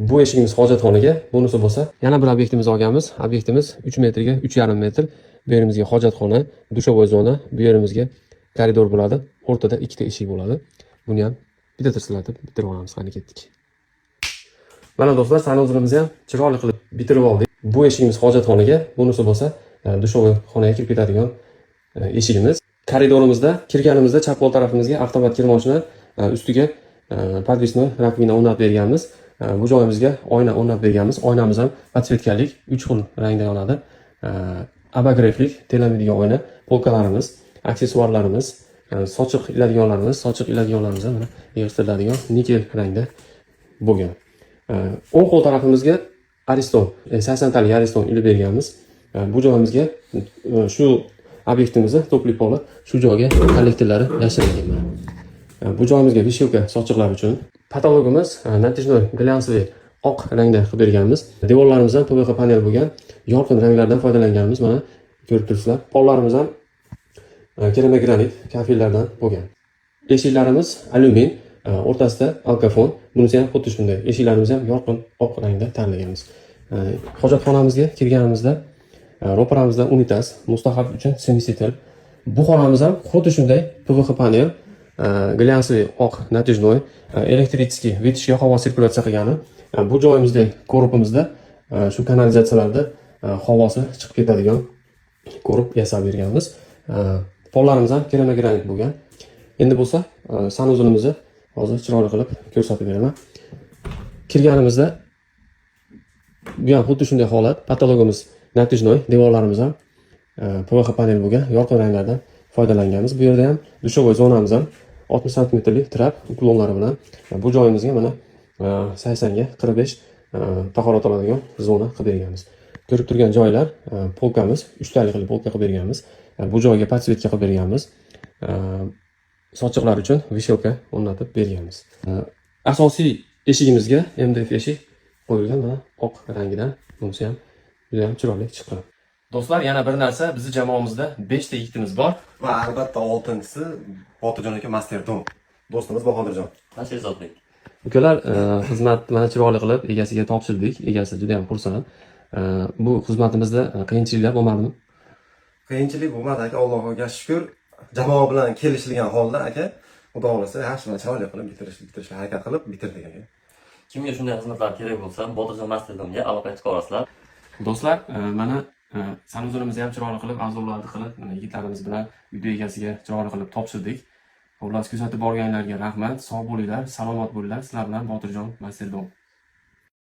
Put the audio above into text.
Bu eshigimiz hojatxonaga, bunisi bo'lsa yana bir obyektimiz olganmiz. Obyektimiz 3 metrga 3,5 metr. Bu yerimizga hojatxona, dushovoy zona, bu yerimizga koridor bo'ladi. O'rtada ikkita eshik bo'ladi. Buni ham bitta tirsalatib bitirib olamiz. Qani ketdik. Mana do'stlar, sanuzilimizni ham chiroyli qilib bitirib oldik. Bu eshigimiz hojatxonaga, bunisi bo'lsa dushovoy xonaga kirib ketadigan eshigimiz. Koridorimizda kirganimizda chap qo'l tarafimizga avtomat kir moshina, ustiga podvesnoy rakvina o'rnatib berganmiz. Bu joyimizga oyna o'rnatib berganmiz. Oynamiz ham podsvetkalik 3 xil rangda yonadi. Abagreglik telamadigan oyna, polkalarimiz, aksessuarlarimiz, sochiq iladiganlarimiz ham mana yig'ishtiriladigan nikel rangda bo'lgan. O'ng qo'l tarafimizga Ariston, 80 talik Ariston ilib berganmiz. Bu joyimizga shu obyektimizni to'pli poli shu joyga kollektorlari yashirilgan. Bu joyimizga vishilka sochiqlar uchun. Patologimiz natijnoy glyansli oq rangda qilib berganmiz. Devorlarimiz ham PVC panel bo'lgan, yorqin ranglardan foydalanganmiz. Mana ko'rib turibsizlar. Pollarimiz ham keramogranit kafillardan bo'lgan. Eshiklarimiz alyumin, o'rtasida alkafon. Bunisi ham xuddi shunday. Eshiklarimiz ham yorqin oq rangda tanlaganmiz. Hojatxonamizga kirganimizda ro'paramizda unitaz, mustahab uchun semisetel. Bu xonamiz ham xuddi shunday PVC panel, glyansli oq natijnoy, elektritskiy vitishga havo sirkulyatsiya qilgani. Bu joyimizda korpumizda shu kanalizatsiyalarda havosi chiqib ketadigan korp yasab berganmiz. Pollarimiz ham keramogranit bo'lgan. Endi bo'lsa sanuzilimizni hozir chiroyli qilib ko'rsatib beraman. Kirganimizda bu ham xuddi shunday holat. Patologimiz natijnoy, devorlarimiz ham PVC panel bo'lgan, yorqin ranglardan foydalanganmiz. Bu yerda ham dushovoy zonamiz ham 60 santimetrlik trap uklonlari bilan bu joyimizga mana 80 ga 45 tahorat oladigan zona qilib berganmiz. Ko'rib turgan joylar polkamiz, 3 talik qilib polka qilib berganmiz. Bu joyga podsvetka qilib berganmiz. Sochiqlar uchun vishelka o'rnatib berganmiz. Asosiy eshigimizga MDF eshik qo'yilgan, mana oq rangidan. Bunisi ham juda ham chiroyli chiqqan. Do'stlar, yana bir narsa, bizning jamoamizda 5 ta yigitimiz bor va albatta 6-si Botirjon aka Masterdom. Do'stimiz Bahodirjon. Sherzodbek. Ukalar, xizmat mana chiroyli qilib egasiga topshirdik. Egasi juda ham xursand. Bu xizmatimizda qiyinchiliklar bo'lmadimi? Qiyinchilik bo'lmadi aka, Allohga shukr. Jamoa bilan kelishilgan holda aka, xudo xolasa yaxshi chiroyli qilib bitirishga harakat qilib bitirdik aka. Kimga shunday xizmatlar kerak bo'lsa, Botirjon Masterdomga aloqa qilib olasizlar. Do'stlar, mana sanuzilimizni ham chiroyli qilib, a'zolarni qilib, mana yigitlarimiz bilan video egasiga chiroyli qilib topshirdik. Xullas, kuzatib borganlarga rahmat. Sog' bo'linglar, salomat bo'linglar. Sizlar bilan Botirjon Masterdom.